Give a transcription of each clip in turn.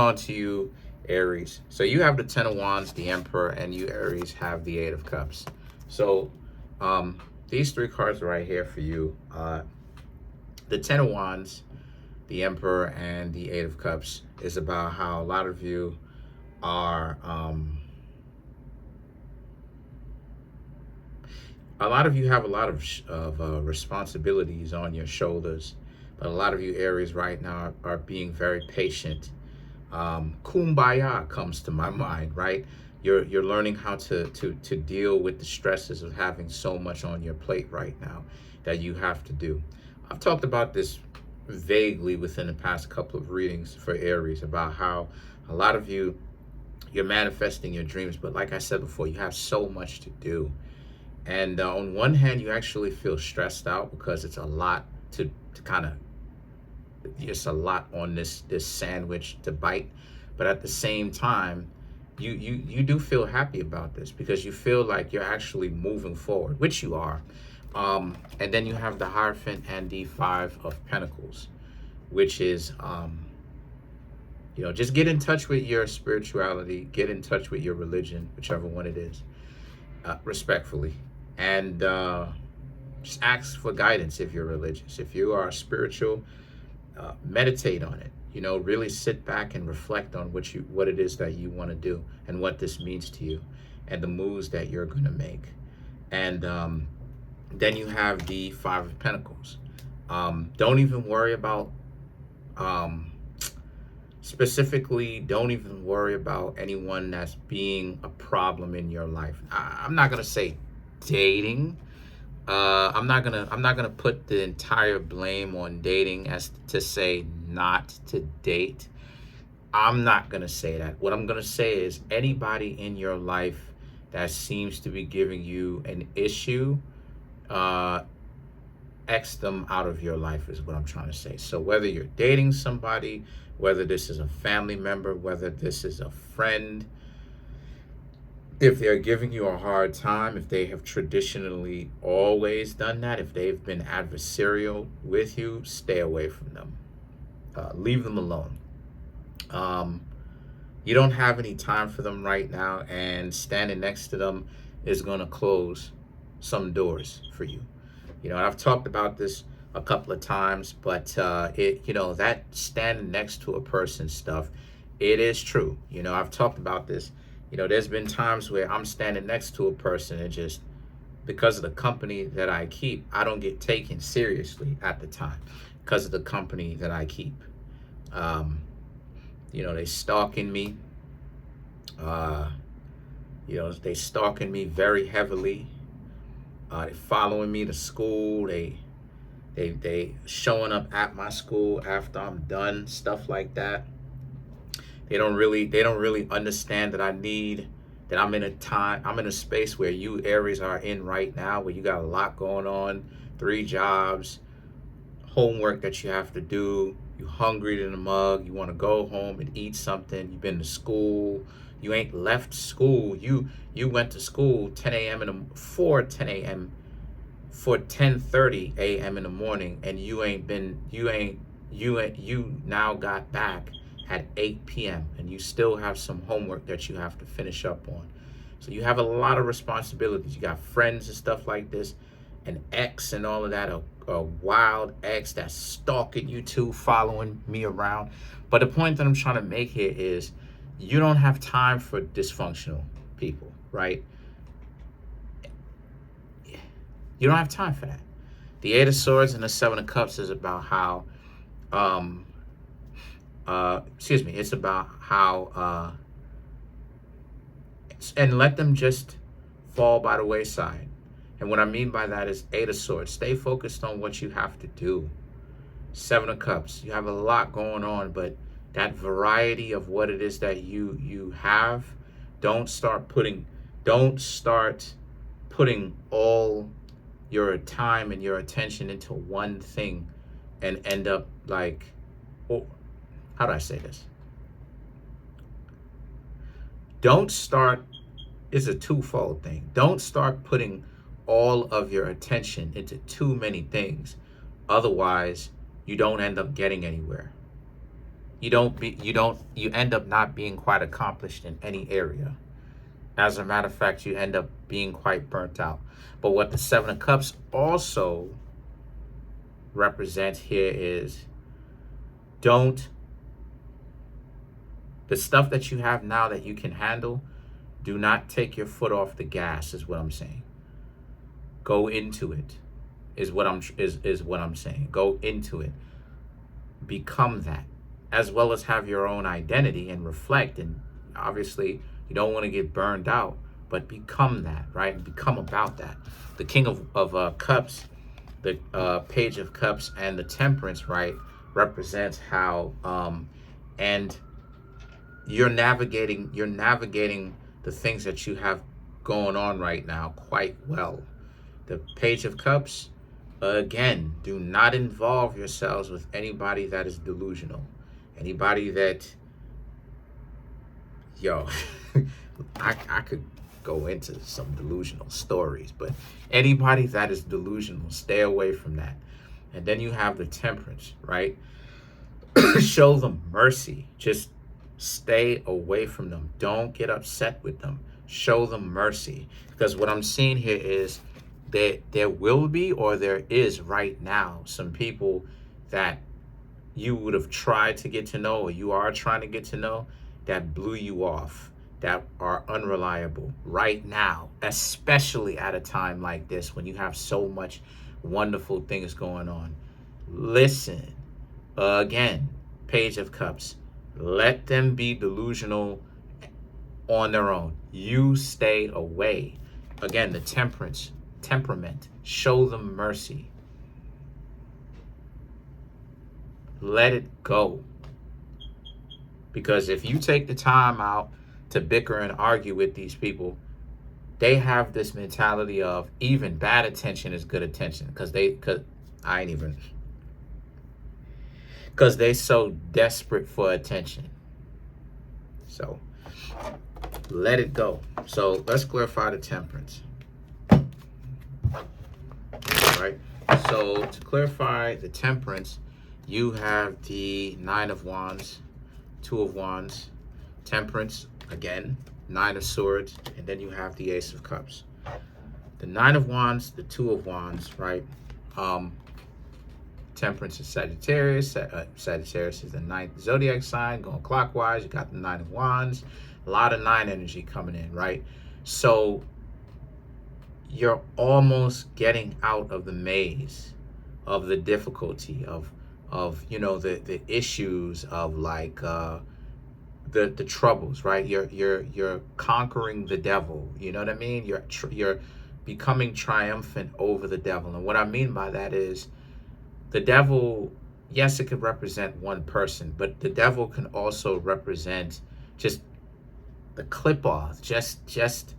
On to you, Aries. So you have the Ten of Wands, the Emperor, and you, Aries, have the Eight of Cups. So these three cards right here for you. The Ten of Wands, the Emperor, and the Eight of Cups is about how a lot of you are... a lot of you have a lot of responsibilities on your shoulders, but a lot of you, Aries, right now are being very patient. Kumbaya comes to my mind, right? You're learning how to deal with the stresses of having so much on your plate right now that you have to do. I've talked about this vaguely within the past couple of readings for Aries about how a lot of you, you're manifesting your dreams, but like I said before, you have so much to do. And on one hand, you actually feel stressed out because it's a lot to kind of, it's a lot on this sandwich to bite. But at the same time, you do feel happy about this because you feel like you're actually moving forward, which you are. And then you have the Hierophant and the Five of Pentacles, which is, you know, just get in touch with your spirituality, get in touch with your religion, whichever one it is, respectfully. And just ask for guidance if you're religious. If you are spiritual, meditate on it. You know, really sit back and reflect on what it is that you want to do and what this means to you and the moves that you're going to make. And then you have the Five of Pentacles. Don't even worry about, specifically, don't even worry about anyone that's being a problem in your life. I'm not going to say dating. I'm not gonna put the entire blame on dating as to say not to date. I'm not gonna say that. What I'm gonna say is anybody in your life that seems to be giving you an issue, X them out of your life is what I'm trying to say. So whether you're dating somebody, whether this is a family member, whether this is a friend, if they're giving you a hard time, if they have traditionally always done that, if they've been adversarial with you, stay away from them. Leave them alone. You don't have any time for them right now, and standing next to them is going to close some doors for you. You know, and I've talked about this a couple of times, but you know, that standing next to a person stuff, it is true. You know, I've talked about this. You know, there's been times where I'm standing next to a person and just because of the company that I keep, I don't get taken seriously at the time because of the company that I keep. You know, they stalking me. You know, they stalking me very heavily. They following me to school. They showing up at my school after I'm done, stuff like that. They don't really understand that I'm in a space where you Aries are in right now, where you got a lot going on, 3 jobs, homework that you have to do, you're hungry in the mug, you want to go home and eat something, you've been to school, you ain't left school, you went to school 10 a.m. for 10:30 a.m. in the morning, and you now got back at 8 p.m. and you still have some homework that you have to finish up on. So you have a lot of responsibilities. You got friends and stuff like this, an ex and all of that, a wild ex that's stalking you too, following me around. But the point that I'm trying to make here is you don't have time for dysfunctional people, right? You don't have time for that. The Eight of Swords and the Seven of Cups is about how it's about how, and let them just fall by the wayside. And what I mean by that is Eight of Swords. Stay focused on what you have to do. Seven of Cups. You have a lot going on, but that variety of what it is that you have, don't start putting all your time and your attention into one thing and end up like, oh, how do I say this? It's a twofold thing. Don't start putting all of your attention into too many things. Otherwise, you don't end up getting anywhere. you end up not being quite accomplished in any area. As a matter of fact, you end up being quite burnt out. But what the Seven of Cups also represents here is, don't, the stuff that you have now that you can handle, do not take your foot off the gas, is what I'm saying. Go into it, is what I'm saying. Go into it. Become that, as well as have your own identity and reflect. And obviously, you don't want to get burned out, but become that, right? And become about that. The King of Cups, the Page of Cups, and the Temperance, right, represents how, and you're navigating the things that you have going on right now quite well. The Page of Cups, again, do not involve yourselves with anybody that is delusional. Anybody that, yo, I could go into some delusional stories, but anybody that is delusional, stay away from that. And then you have the Temperance, right? Show them mercy. Just stay away from them. Don't get upset with them. Show them mercy. Because what I'm seeing here is that there will be, or there is right now, some people that you would have tried to get to know, or you are trying to get to know, that blew you off, that are unreliable right now, especially at a time like this when you have so much wonderful things going on. Listen, again, Page of Cups, let them be delusional on their own. You stay away. Again, the Temperance, temperament, show them mercy. Let it go. Because if you take the time out to bicker and argue with these people, they have this mentality of even bad attention is good attention. Because they so desperate for attention. So let it go. So let's clarify the Temperance. All right. So to clarify the Temperance, you have the Nine of Wands, Two of Wands, Temperance, again, Nine of Swords, and then you have the Ace of Cups. The Nine of Wands, the Two of Wands, right? Temperance is Sagittarius. Sagittarius is the ninth zodiac sign, going clockwise. You got the Nine of Wands. A lot of nine energy coming in, right? So you're almost getting out of the maze of the difficulty of the issues of like the troubles, right? You're conquering the devil. You know what I mean? You're becoming triumphant over the devil. And what I mean by that is, the devil, yes, it could represent one person, but the devil can also represent just the clip-off, just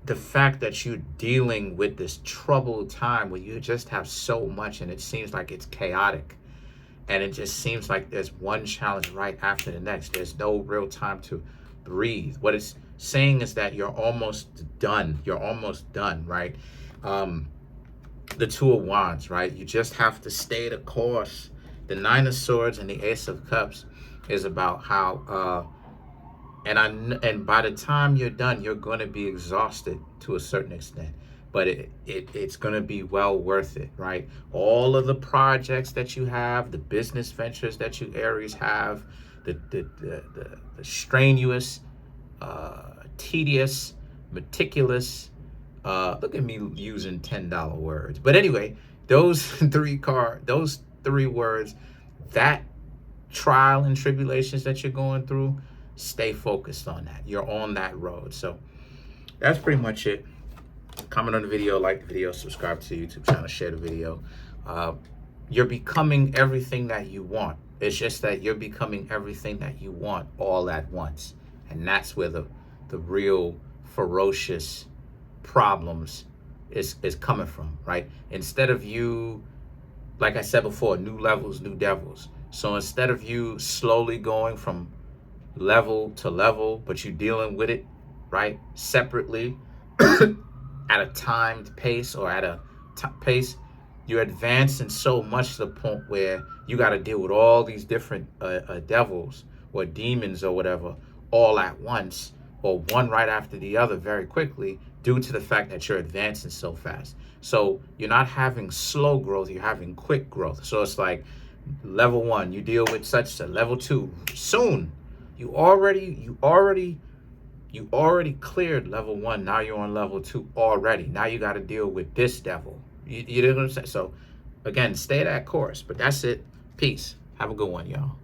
the fact that you're dealing with this troubled time where you just have so much and it seems like it's chaotic. And it just seems like there's one challenge right after the next. There's no real time to breathe. What it's saying is that you're almost done. You're almost done, right? The Two of Wands, right? You just have to stay the course. The Nine of Swords and the Ace of Cups is about how, and by the time you're done, you're going to be exhausted to a certain extent, but it's going to be well worth it, right? All of the projects that you have, the business ventures that you Aries have, the strenuous, tedious, meticulous. Look at me using $10 words. But anyway, those three words, that trial and tribulations that you're going through, stay focused on that. You're on that road. So that's pretty much it. Comment on the video, like the video, subscribe to the YouTube channel, share the video. You're becoming everything that you want. It's just that you're becoming everything that you want all at once. And that's where the real ferocious problems is coming from, right? Instead of you, like I said before, new levels, new devils. So instead of you slowly going from level to level, but you dealing with it, right, separately at a timed pace or at a pace, You're advancing so much to the point where you got to deal with all these different devils or demons or whatever all at once, or one right after the other very quickly, due to the fact that you're advancing so fast. So you're not having slow growth, you're having quick growth. So it's like level 1, you deal with such a level 2 soon. You already cleared level 1. Now you're on level 2 already. Now you got to deal with this devil. You know what I'm saying? So again, stay that course. But that's it. Peace. Have a good one, y'all.